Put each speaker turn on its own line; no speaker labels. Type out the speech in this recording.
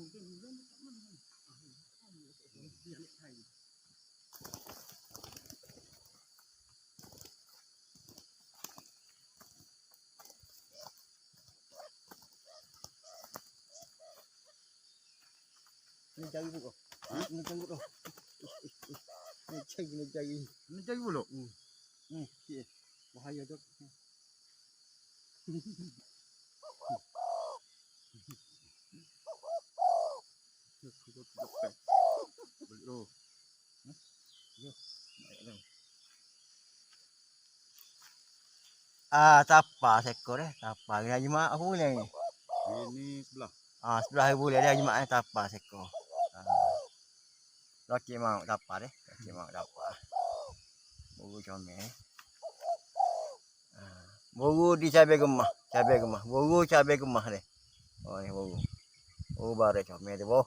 Ni cari pun kau. Ni cari pun. Ni cari.
Ni cari pula.
Ni, bahaya tu. Tapa seekor tapa. Ni jemaah aku boleh ni.
Ini sebelah.
Sebelah boleh dia jemaah tapa seekor. Laki mau tapa deh. Laki mau tapa. Buru comel. Buru di cabai gemah. Buru cabai gemah deh. Oh ni buru. Oh bare comel tu boh.